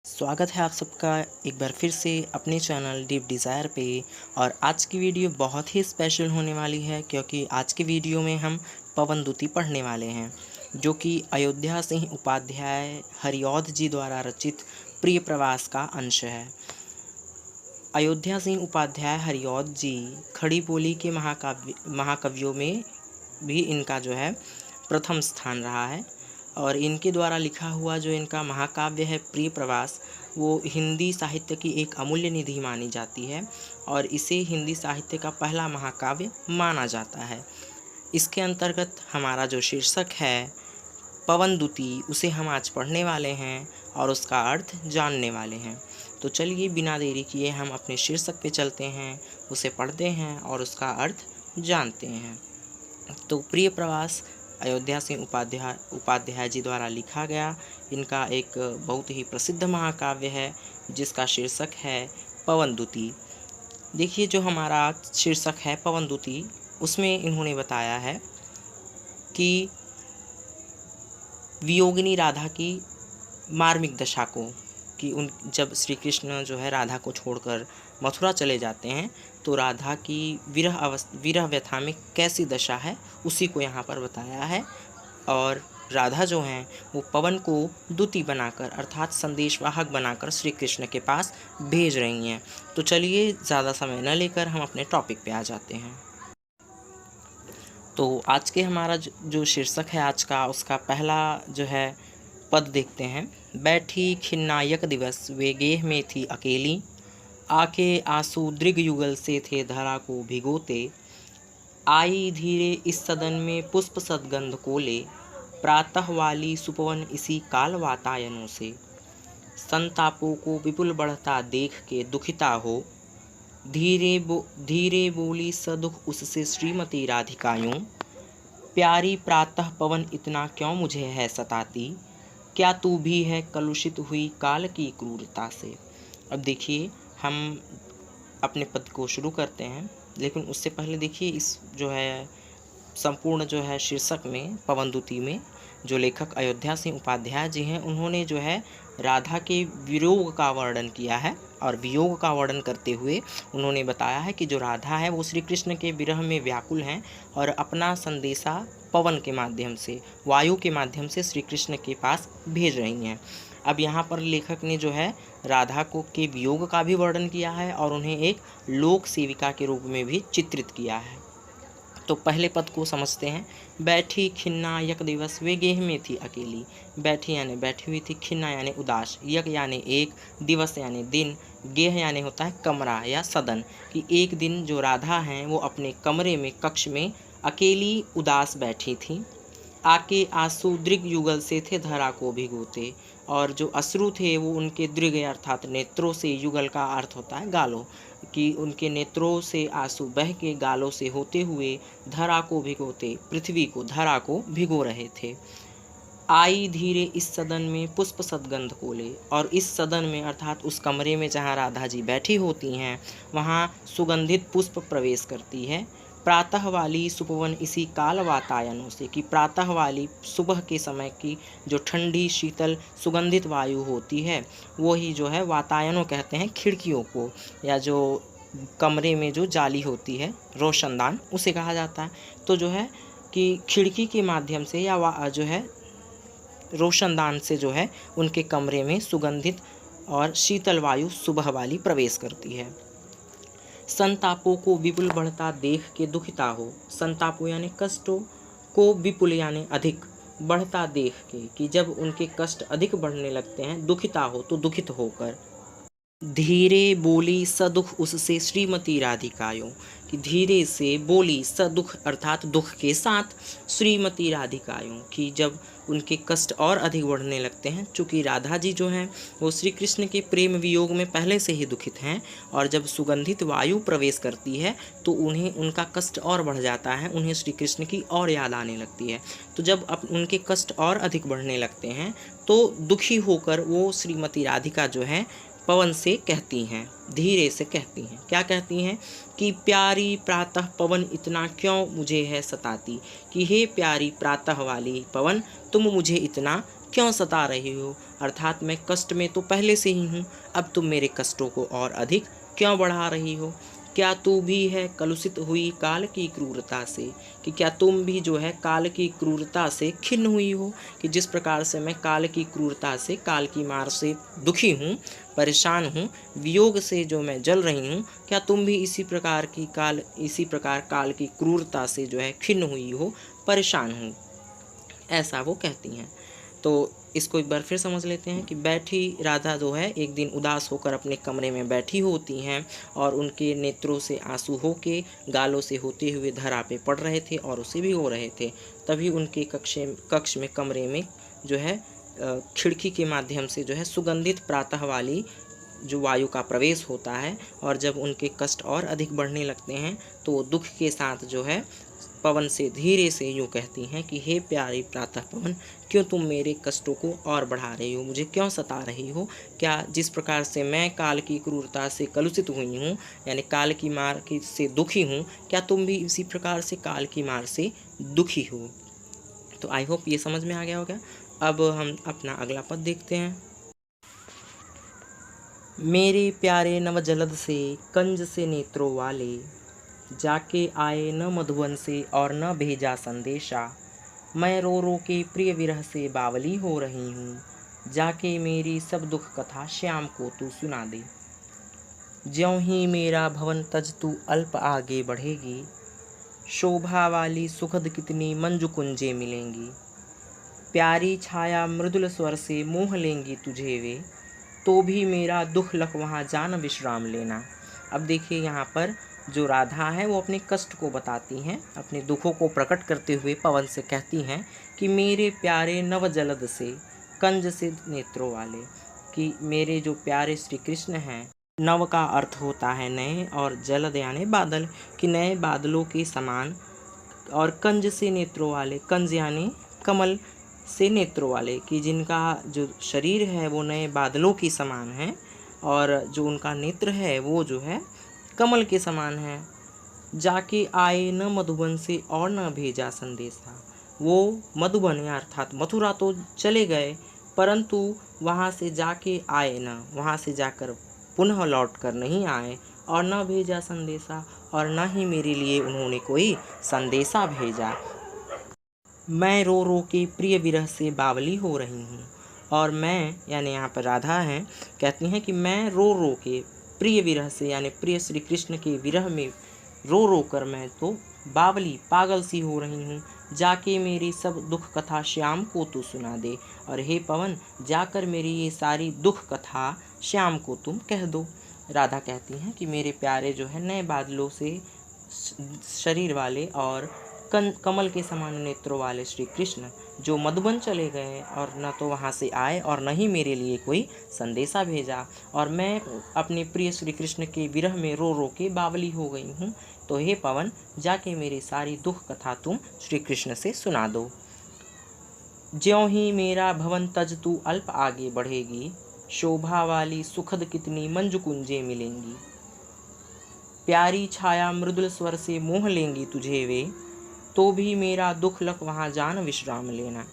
स्वागत है आप सबका एक बार फिर से अपने चैनल डीप डिज़ायर पे। और आज की वीडियो बहुत ही स्पेशल होने वाली है क्योंकि आज की वीडियो में हम पवनदूती पढ़ने वाले हैं, जो कि अयोध्या सिंह उपाध्याय हरिऔध जी द्वारा रचित प्रिय प्रवास का अंश है। अयोध्या सिंह उपाध्याय हरिऔध जी खड़ी बोली के महाकवियों में भी इनका जो है प्रथम स्थान रहा है। और इनके द्वारा लिखा हुआ जो इनका महाकाव्य है प्रिय प्रवास, वो हिंदी साहित्य की एक अमूल्य निधि मानी जाती है और इसे हिंदी साहित्य का पहला महाकाव्य माना जाता है। इसके अंतर्गत हमारा जो शीर्षक है पवनदूती, उसे हम आज पढ़ने वाले हैं और उसका अर्थ जानने वाले हैं। तो चलिए बिना देरी किए हम अपने शीर्षक पे चलते हैं, उसे पढ़ते हैं और उसका अर्थ जानते हैं। तो प्रिय प्रवास अयोध्या सिंह उपाध्याय जी द्वारा लिखा गया इनका एक बहुत ही प्रसिद्ध महाकाव्य है जिसका शीर्षक है पवनदूती। देखिए, जो हमारा शीर्षक है पवनदूती, उसमें इन्होंने बताया है कि वियोगिनी राधा की मार्मिक दशा को, कि जब श्री कृष्ण जो है राधा को छोड़कर मथुरा चले जाते हैं तो राधा की विरह व्यथा में कैसी दशा है, उसी को यहाँ पर बताया है। और राधा जो हैं वो पवन को दूती बनाकर अर्थात संदेशवाहक बनाकर श्री कृष्ण के पास भेज रही हैं। तो चलिए ज़्यादा समय न लेकर हम अपने टॉपिक पे आ जाते हैं। तो आज के हमारा जो शीर्षक है आज का, उसका पहला जो है पद देखते हैं। बैठी खिन्नायक दिवस वे गेह में थी अकेली, आके आंसू दृग युगल से थे धरा को भिगोते। आई धीरे इस सदन में पुष्प सदगंध को ले, प्रातः वाली सुपवन इसी काल वातायनों से। संतापों को विपुल बढ़ता देख के दुखिता हो, धीरे बोली सदुख उससे श्रीमती राधिकायूं। प्यारी प्रातः पवन इतना क्यों मुझे है सताती, क्या तू भी है कलुषित हुई काल की क्रूरता से। अब देखिए, हम अपने पद को शुरू करते हैं, लेकिन उससे पहले देखिए इस जो है संपूर्ण जो है शीर्षक में पवनदूती में जो लेखक अयोध्या सिंह उपाध्याय जी हैं, उन्होंने जो है राधा के वियोग का वर्णन किया है। और वियोग का वर्णन करते हुए उन्होंने बताया है कि जो राधा है वो श्री कृष्ण के विरह में व्याकुल हैं और अपना संदेशा पवन के माध्यम से, वायु के माध्यम से श्री कृष्ण के पास भेज रही हैं। अब यहाँ पर लेखक ने जो है राधा को के वियोग का भी वर्णन किया है और उन्हें एक लोक सेविका के रूप में भी चित्रित किया है। तो पहले पद को समझते हैं। बैठी खिन्ना यक दिवस वे गेह में थी अकेली। बैठी यानी बैठी हुई थी, खिन्ना यानी उदास, यक यानी एक, दिवस यानी दिन, गेह यानी होता है कमरा या सदन, कि एक दिन जो राधा हैं वो अपने कमरे में कक्ष में अकेली उदास बैठी थी। आके आंसू दृग युगल से थे धरा को भिगोते, और जो अश्रु थे वो उनके दृग अर्थात नेत्रों से, युगल का अर्थ होता है गालों, कि उनके नेत्रों से आंसू बह के गालों से होते हुए धरा को भिगोते, पृथ्वी को, धरा को भिगो रहे थे। आई धीरे इस सदन में पुष्प सदगंध को ले, और इस सदन में अर्थात उस कमरे में जहाँ राधा जी बैठी होती हैं वहाँ सुगंधित पुष्प प्रवेश करती है। प्रातः वाली सुपवन इसी काल वातायनों से, कि प्रातः वाली सुबह के समय की जो ठंडी शीतल सुगंधित वायु होती है वो ही जो है वातायनों कहते हैं खिड़कियों को, या जो कमरे में जो जाली होती है रोशनदान, उसे कहा जाता है। तो जो है कि खिड़की के माध्यम से या जो है रोशनदान से जो है उनके कमरे में सुगंधित और शीतल वायु सुबह वाली प्रवेश करती है। संतापों को विपुल बढ़ता देख के दुखिता हो, संतापों यानी कष्टों को, विपुल यानी अधिक, बढ़ता देख के, कि जब उनके कष्ट अधिक बढ़ने लगते हैं, दुखिता हो तो दुखित होकर। धीरे बोली सदुख उससे श्रीमती राधिकायों, कि धीरे से बोली सदुख अर्थात दुख के साथ, श्रीमती राधिकायों, कि जब उनके कष्ट और अधिक बढ़ने लगते हैं, चूँकि राधा जी जो हैं वो श्री कृष्ण के प्रेम वियोग में पहले से ही दुखित हैं, और जब सुगंधित वायु प्रवेश करती है तो उन्हें उनका कष्ट और बढ़ जाता है, उन्हें श्री कृष्ण की और याद आने लगती है। तो जब उनके कष्ट और अधिक बढ़ने लगते हैं तो दुखी होकर वो श्रीमती राधिका जो हैं पवन से कहती हैं, धीरे से कहती हैं। क्या कहती हैं? कि प्यारी प्रातः पवन इतना क्यों मुझे है सताती, कि हे प्यारी प्रातः वाली पवन तुम मुझे इतना क्यों सता रही हो, अर्थात मैं कष्ट में तो पहले से ही हूँ, अब तुम मेरे कष्टों को और अधिक क्यों बढ़ा रही हो। क्या तू भी है कलुषित हुई काल की क्रूरता से, कि क्या तुम भी जो है काल की क्रूरता से खिन्न हुई हो, कि जिस प्रकार से मैं काल की क्रूरता से, काल की मार से दुखी हूँ, परेशान हूँ, वियोग से जो मैं जल रही हूँ, क्या तुम भी इसी प्रकार काल की क्रूरता से जो है खिन्न हुई हो, परेशान हूँ, ऐसा वो कहती हैं। तो इसको एक बार फिर समझ लेते हैं कि बैठी राधा जो है एक दिन उदास होकर अपने कमरे में बैठी होती हैं और उनके नेत्रों से आंसू होके गालों से होते हुए धरा पे पड़ रहे थे और उसे भी हो रहे थे। तभी उनके कक्ष में कमरे में जो है खिड़की के माध्यम से जो है सुगंधित प्रातः वाली जो वायु का प्रवेश होता है, और जब उनके कष्ट और अधिक बढ़ने लगते हैं तो वो दुख के साथ जो है पवन से धीरे से यूँ कहती हैं कि हे प्यारी प्रातः पवन, क्यों तुम मेरे कष्टों को और बढ़ा रही हो, मुझे क्यों सता रही हो। क्या जिस प्रकार से मैं काल की क्रूरता से कलुषित हुई हूँ, यानी काल की मार से दुखी हूँ, क्या तुम भी इसी प्रकार से काल की मार से दुखी हो। तो आई होप ये समझ में आ गया होगा। अब हम अपना अगला पद देखते हैं। मेरे प्यारे नवजलद से कंज से नेत्रों वाले, जाके आए न मधुबन से और न भेजा संदेशा, मैं रो रो के प्रिय विरह से बावली हो रही हूँ, जाके मेरी सब दुख कथा श्याम को तू सुना दे। ज्यों ही मेरा भवन तज तू अल्प आगे बढ़ेगी, शोभा वाली सुखद कितनी मंजू कुंजे मिलेंगी, प्यारी छाया मृदुल स्वर से मोह लेंगी तुझे वे, तो भी मेरा दुख लख वहाँ जान विश्राम लेना। अब देखिए यहाँ पर जो राधा है वो अपने कष्ट को बताती हैं, अपने दुखों को प्रकट करते हुए पवन से कहती हैं कि मेरे प्यारे नवजलद से कंज से नेत्रों वाले, कि मेरे जो प्यारे श्री कृष्ण हैं, नव का अर्थ होता है नए और जलद यानी बादल, कि नए बादलों के समान, और कंज से नेत्रों वाले, कंज यानी कमल से नेत्रों वाले, कि जिनका जो शरीर है वो नए बादलों के समान है और जो उनका नेत्र है वो जो है कमल के समान है। जाके आए न मधुबन से और न भेजा संदेशा, वो मधुबन अर्थात मथुरा तो चले गए, परंतु वहाँ से जाके आए न, वहाँ से जाकर पुनः लौट कर नहीं आए, और न भेजा संदेशा, और न ही मेरे लिए उन्होंने कोई संदेशा भेजा। मैं रो रो के प्रिय विरह से बावली हो रही हूँ, और मैं यानी यहाँ पर राधा हैं कहती हैं कि मैं रो रो के प्रिय विरह से यानी प्रिय श्री कृष्ण के विरह में रो रो कर मैं तो बावली पागल सी हो रही हूँ, जाके मेरी सब दुख कथा श्याम को तू सुना दे, और हे पवन जाकर मेरी ये सारी दुख कथा श्याम को तुम कह दो। राधा कहती हैं कि मेरे प्यारे जो है नए बादलों से शरीर वाले और कमल के समान नेत्रों वाले श्री कृष्ण जो मधुबन चले गए और न तो वहाँ से आए और न ही मेरे लिए कोई संदेशा भेजा, और मैं अपने प्रिय श्री कृष्ण के विरह में रो रो के बावली हो गई हूँ, तो हे पवन जाके मेरी सारी दुख कथा तुम श्री कृष्ण से सुना दो। ज्यों ही मेरा भवन तज तू अल्प आगे बढ़ेगी, शोभा वाली सुखद कितनी मंजू कुंजे मिलेंगी, प्यारी छाया मृदुल स्वर से मोह लेंगी तुझे वे, तो भी मेरा दुख लख वहाँ जान विश्राम लेना।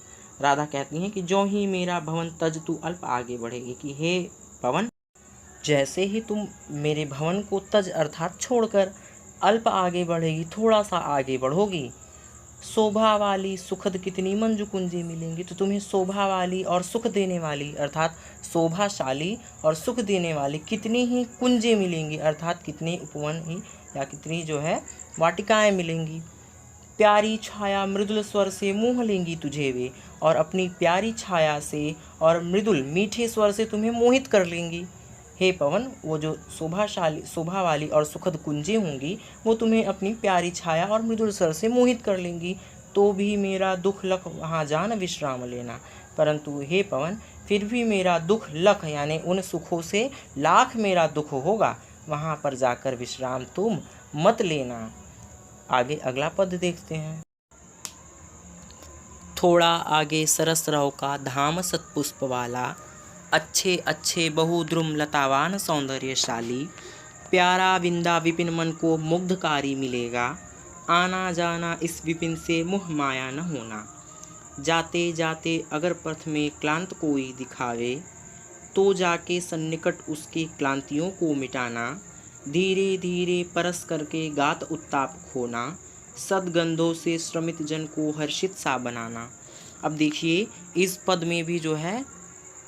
राधा कहती हैं कि जो ही मेरा भवन तज तू अल्प आगे बढ़ेगी, कि हे पवन जैसे ही तुम मेरे भवन को तज अर्थात छोड़कर अल्प आगे बढ़ेगी, थोड़ा सा आगे बढ़ोगी, शोभा वाली सुखद कितनी मंजू कुंजी मिलेंगी, तो तुम्हें शोभा वाली और सुख देने वाली अर्थात शोभाशाली और सुख देने वाली कितनी ही कुंजे मिलेंगी, अर्थात कितनी उपवन ही या कितनी जो है वाटिकाएं मिलेंगी। प्यारी छाया मृदुल स्वर से मोह लेंगी तुझे वे, और अपनी प्यारी छाया से और मृदुल मीठे स्वर से तुम्हें मोहित कर लेंगी। हे पवन वो जो शोभा वाली और सुखद कुंजें होंगी वो तुम्हें अपनी प्यारी छाया और मृदुल स्वर से मोहित कर लेंगी, तो भी मेरा दुख लख वहाँ जान विश्राम लेना, परंतु हे पवन फिर भी मेरा दुख लख यानी उन सुखों से लाख मेरा दुख होगा, वहाँ पर जाकर विश्राम तुम मत लेना। आगे अगला पद देखते हैं। थोड़ा आगे सरसराव का धाम सतपुष्प वाला, अच्छे अच्छे बहुद्रुम लतावान सौंदर्यशाली, प्यारा विंदा विपिन मन को मुग्धकारी मिलेगा, आना जाना इस विपिन से मोह माया न होना। जाते जाते अगर पथ में क्लांत कोई दिखावे, तो जाके सन्निकट उसकी क्लांतियों को मिटाना। धीरे धीरे परस करके गात उत्ताप खोना, सद्गंधों से श्रमित जन को हर्षित सा बनाना। अब देखिए इस पद में भी जो है,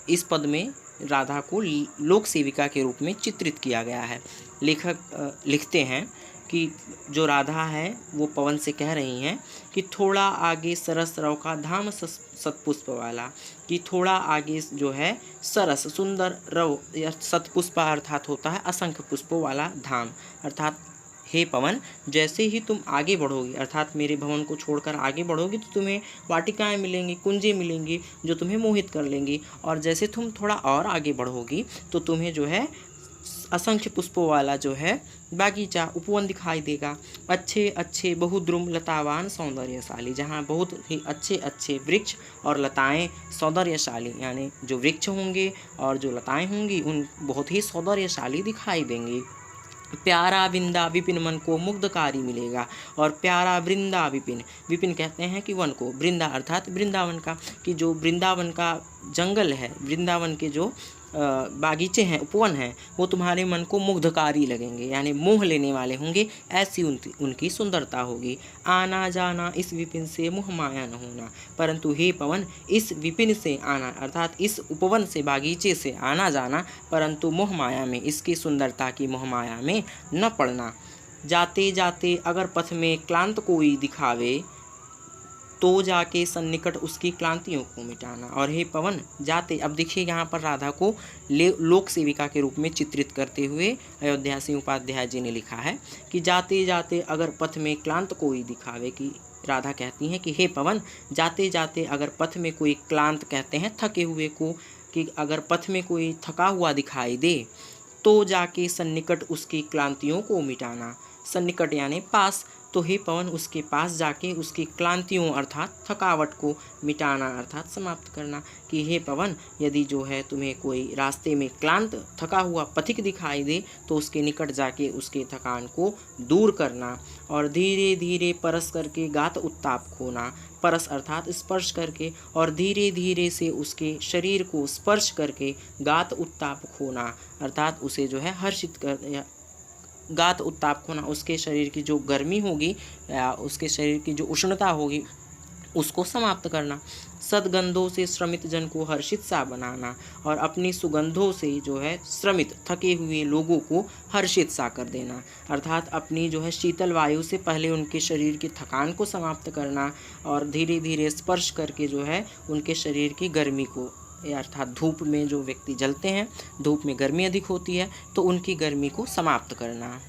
इस पद में राधा को लोक सेविका के रूप में चित्रित किया गया है। लेखक लिखते हैं कि जो राधा है वो पवन से कह रही हैं कि थोड़ा आगे सरस रव का धाम सतपुष्प वाला, कि थोड़ा आगे जो है सरस सुंदर रव या सतपुष्प अर्थात होता है असंख्य पुष्पों वाला धाम। अर्थात हे पवन, जैसे ही तुम आगे बढ़ोगी अर्थात मेरे भवन को छोड़कर आगे बढ़ोगी तो तुम्हें वाटिकाएं मिलेंगी, कुंजें मिलेंगी जो तुम्हें मोहित कर लेंगी, और जैसे तुम थोड़ा और आगे बढ़ोगी तो तुम्हें जो है असंख्य पुष्पों वाला जो है बागीचा उपवन दिखाई देगा। अच्छे अच्छे बहुद्रुम लतावान सौंदर्यशाली, जहाँ बहुत ही अच्छे अच्छे वृक्ष और लताएं सौंदर्यशाली, यानी जो वृक्ष होंगे और जो लताएं होंगी उन बहुत ही सौंदर्यशाली दिखाई देंगी। प्यारा वृंदा विपिन मन को मुग्धकारी मिलेगा, और प्यारा वृंदा विपिन, विपिन कहते हैं कि वन को, वृंदा अर्थात वृंदावन का, कि जो वृंदावन का जंगल है, वृंदावन के जो बागीचे हैं, उपवन हैं, वो तुम्हारे मन को मुग्धकारी लगेंगे, यानी मोह लेने वाले होंगे, ऐसी उनकी सुंदरता होगी। आना जाना इस विपिन से मोह माया न होना, परंतु हे पवन इस विपिन से आना अर्थात इस उपवन से, बागीचे से आना जाना, परंतु मोह माया में, इसकी सुंदरता की मोह माया में न पड़ना। जाते जाते अगर पथ में क्लांत कोई दिखावे, तो जाके सन्निकट उसकी क्लांतियों को मिटाना। और हे पवन जाते, अब देखिए यहाँ पर राधा को लोक सेविका के रूप में चित्रित करते हुए अयोध्या सिंह उपाध्याय जी ने लिखा है कि जाते जाते अगर पथ में क्लांत कोई दिखावे, कि राधा कहती हैं कि हे पवन जाते जाते अगर पथ में कोई क्लांत, कहते हैं थके हुए को, कि अगर पथ में कोई थका हुआ दिखाई दे तो जाके सन्निकट उसकी क्लांतियों को मिटाना। सन्निकट यानी पास, तो हे पवन उसके पास जाके उसकी क्लांतियों अर्थात थकावट को मिटाना अर्थात समाप्त करना। कि हे पवन यदि जो है तुम्हें कोई रास्ते में क्लांत थका हुआ पथिक दिखाई दे तो उसके निकट जाके उसके थकान को दूर करना, और धीरे धीरे परस करके गात उत्ताप खोना, परस अर्थात स्पर्श करके, और धीरे धीरे से उसके शरीर को स्पर्श करके गात उत्ताप खोना अर्थात उसे जो है हर्षित कर, गात उत्ताप खोना, उसके शरीर की जो गर्मी होगी या उसके शरीर की जो उष्णता होगी उसको समाप्त करना। सद्गंधों से श्रमित जन को हर्षित सा बनाना, और अपनी सुगंधों से जो है श्रमित थके हुए लोगों को हर्षित सा कर देना, अर्थात अपनी जो है शीतल वायु से पहले उनके शरीर की थकान को समाप्त करना, और धीरे धीरे स्पर्श करके जो है उनके शरीर की गर्मी को, अर्थात धूप में जो व्यक्ति जलते हैं, धूप में गर्मी अधिक होती है तो उनकी गर्मी को समाप्त करना,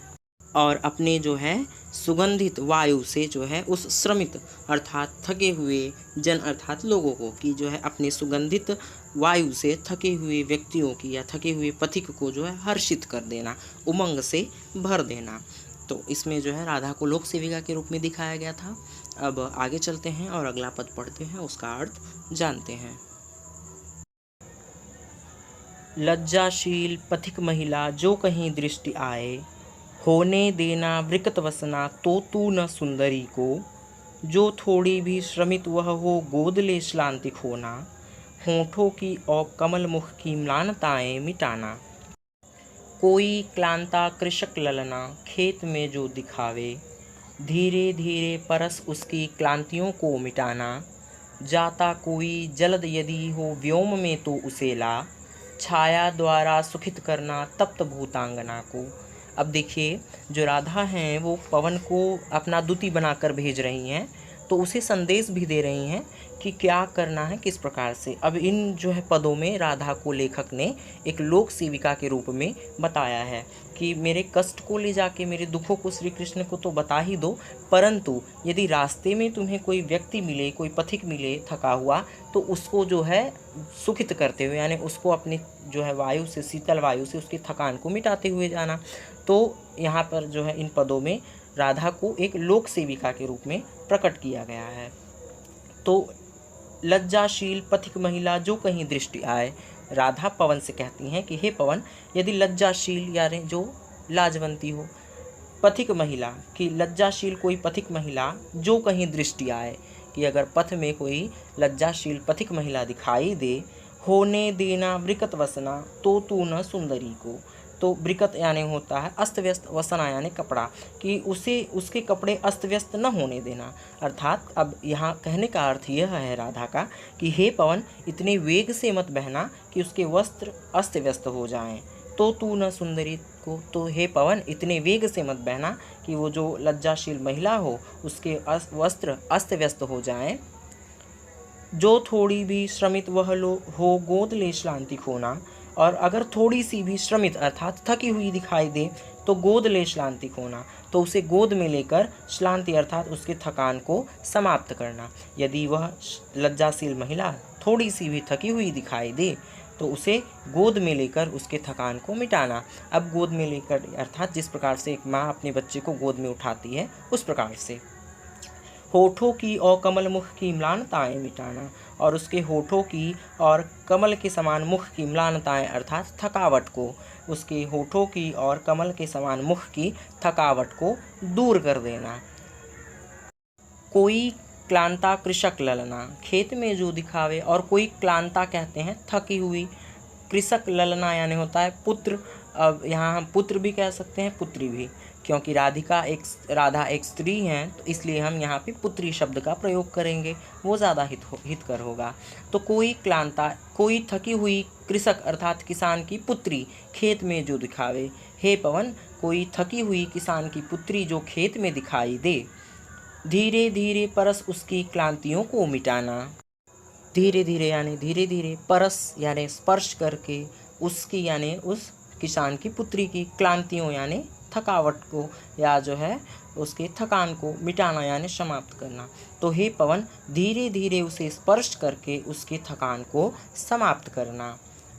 और अपने जो है सुगंधित वायु से जो है उस श्रमित अर्थात थके हुए जन अर्थात लोगों को, कि जो है अपने सुगंधित वायु से थके हुए व्यक्तियों की या थके हुए पथिक को जो है हर्षित कर देना, उमंग से भर देना। तो इसमें जो है राधा को लोक सेविका के रूप में दिखाया गया था। अब आगे चलते हैं और अगला पद पढ़ते हैं, उसका अर्थ जानते हैं। लज्जाशील पथिक महिला जो कहीं दृष्टि आए, होने देना वृकत वसना तो तू न सुंदरी को, जो थोड़ी भी श्रमित वह हो गोद ले श्लांतिक होना, होठों की और कमल मुख की म्लानताएं मिटाना। कोई क्लांता कृषक ललना खेत में जो दिखावे, धीरे धीरे परस उसकी क्लांतियों को मिटाना। जाता कोई जलद यदि हो व्योम में तो उसे ला, छाया द्वारा सुखित करना तप्त भूतांगना को। अब देखिए जो राधा हैं वो पवन को अपना दूती बनाकर भेज रही हैं, तो उसे संदेश भी दे रही हैं कि क्या करना है किस प्रकार से। अब इन जो है पदों में राधा को लेखक ने एक लोक सेविका के रूप में बताया है कि मेरे कष्ट को ले जाके, मेरे दुखों को श्री कृष्ण को तो बता ही दो, परंतु यदि रास्ते में तुम्हें कोई व्यक्ति मिले, कोई पथिक मिले थका हुआ, तो उसको जो है सुखित करते हुए, यानी उसको अपनी जो है वायु से, शीतल वायु से उसकी थकान को मिटाते हुए जाना। तो यहाँ पर जो है इन पदों में राधा को एक लोक सेविका के रूप में प्रकट किया गया है। तो लज्जाशील पथिक महिला जो कहीं दृष्टि आए, राधा पवन से कहती हैं कि हे पवन यदि लज्जाशील यानी जो लाजवंती हो, पथिक महिला की लज्जाशील कोई पथिक महिला जो कहीं दृष्टि आए, कि अगर पथ में कोई लज्जाशील पथिक महिला दिखाई दे, होने देना ब्रिकत वसना तो तू न सुंदरी को। तो ब्रिकत यानी होता है अस्त व्यस्त, वसना यानी कपड़ा, कि उसे उसके कपड़े अस्त व्यस्त न होने देना। अर्थात अब यहाँ कहने का अर्थ यह है राधा का कि हे पवन, इतने वेग से मत बहना कि उसके वस्त्र अस्त व्यस्त हो जाएं। तो तू न सुंदरी को, तो हे पवन इतने वेग से मत बहना कि वो जो लज्जाशील महिला हो उसके वस्त्र अस्त व्यस्त हो जाएं। जो थोड़ी भी श्रमित वह लो हो गोद ले श्लांति खोना, और अगर थोड़ी सी भी श्रमित अर्थात थकी हुई दिखाई दे तो गोद ले श्लांति खोना, तो उसे गोद में लेकर श्लांति अर्थात उसके थकान को समाप्त करना। यदि वह लज्जाशील महिला थोड़ी सी भी थकी हुई दिखाई दे तो उसे गोद में लेकर उसके थकान को मिटाना। अब गोद में लेकर अर्थात जिस प्रकार से एक माँ अपने बच्चे को गोद में उठाती है उस प्रकार से। होठों की और कमल मुख की म्लानताएं मिटाना, और उसके होठों की और कमल के समान मुख की म्लानताएं अर्थात थकावट को, उसके होठों की और कमल के समान मुख की थकावट को दूर कर देना। कोई क्लांता कृषक ललना, खेत में जो दिखावे, और कोई क्लांता कहते हैं थकी हुई, कृषक ललना यानी होता है पुत्र। अब यहाँ हम पुत्र भी कह सकते हैं पुत्री भी, क्योंकि राधा एक स्त्री हैं तो इसलिए हम यहाँ पे पुत्री शब्द का प्रयोग करेंगे, वो ज़्यादा हितकर होगा। तो कोई क्लांता, कोई थकी हुई कृषक अर्थात किसान की पुत्री खेत में जो दिखावे। हे पवन, कोई थकी हुई किसान की पुत्री जो खेत में दिखाई दे, धीरे धीरे परस उसकी क्लांतियों को मिटाना। धीरे धीरे यानी धीरे धीरे, परस यानी स्पर्श करके, उसकी यानी उस किसान की पुत्री की, क्लांतियों यानी थकावट को या जो है उसके थकान को, मिटाना यानी समाप्त करना। तो हे पवन, धीरे धीरे उसे स्पर्श करके उसके थकान को समाप्त करना।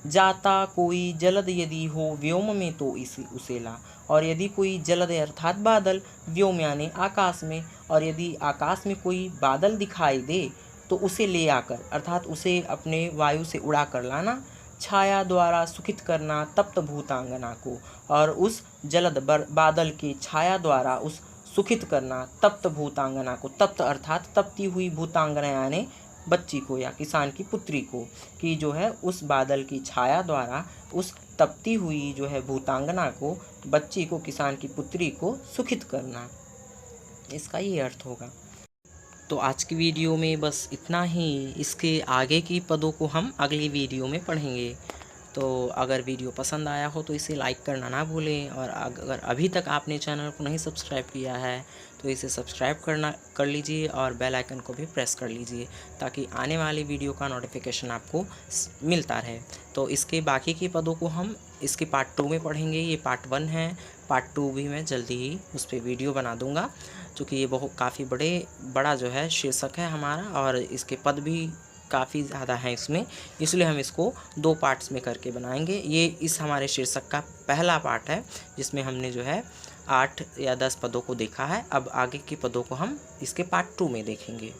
जाता कोई जलद यदि हो व्योम में तो उसे ला, और यदि कोई जलद अर्थात बादल, व्योम यानी आकाश में, और यदि आकाश में कोई बादल दिखाई दे तो उसे ले आकर अर्थात उसे अपने वायु से उड़ा कर लाना। छाया द्वारा सुखित करना तप्त भूतांगना को, और उस जलद बादल की छाया द्वारा उस सुखित करना तप्त भूतांगना को। तप्त अर्थात तपती हुई भूतांगना यानी बच्ची को या किसान की पुत्री को, कि जो है उस बादल की छाया द्वारा उस तपती हुई जो है भूतांगना को, बच्ची को, किसान की पुत्री को सुखित करना, इसका ये अर्थ होगा। तो आज की वीडियो में बस इतना ही। इसके आगे की पदों को हम अगली वीडियो में पढ़ेंगे। तो अगर वीडियो पसंद आया हो तो इसे लाइक करना ना भूलें, और अगर अभी तक आपने चैनल को नहीं सब्सक्राइब किया है तो इसे सब्सक्राइब कर लीजिए और बेल आइकन को भी प्रेस कर लीजिए, ताकि आने वाली वीडियो का नोटिफिकेशन आपको मिलता रहे। तो इसके बाकी के पदों को हम इसके पार्ट 2 में पढ़ेंगे। ये पार्ट 1 है, पार्ट 2 भी मैं जल्दी ही उस पर वीडियो बना दूँगा, क्योंकि ये काफ़ी बड़ा जो है शीर्षक है हमारा, और इसके पद भी काफ़ी ज़्यादा हैं इसमें, इसलिए हम इसको 2 पार्ट्स में करके बनाएंगे। ये इस हमारे शीर्षक का पहला पार्ट है, जिसमें हमने जो है 8 या 10 पदों को देखा है। अब आगे के पदों को हम इसके पार्ट 2 में देखेंगे।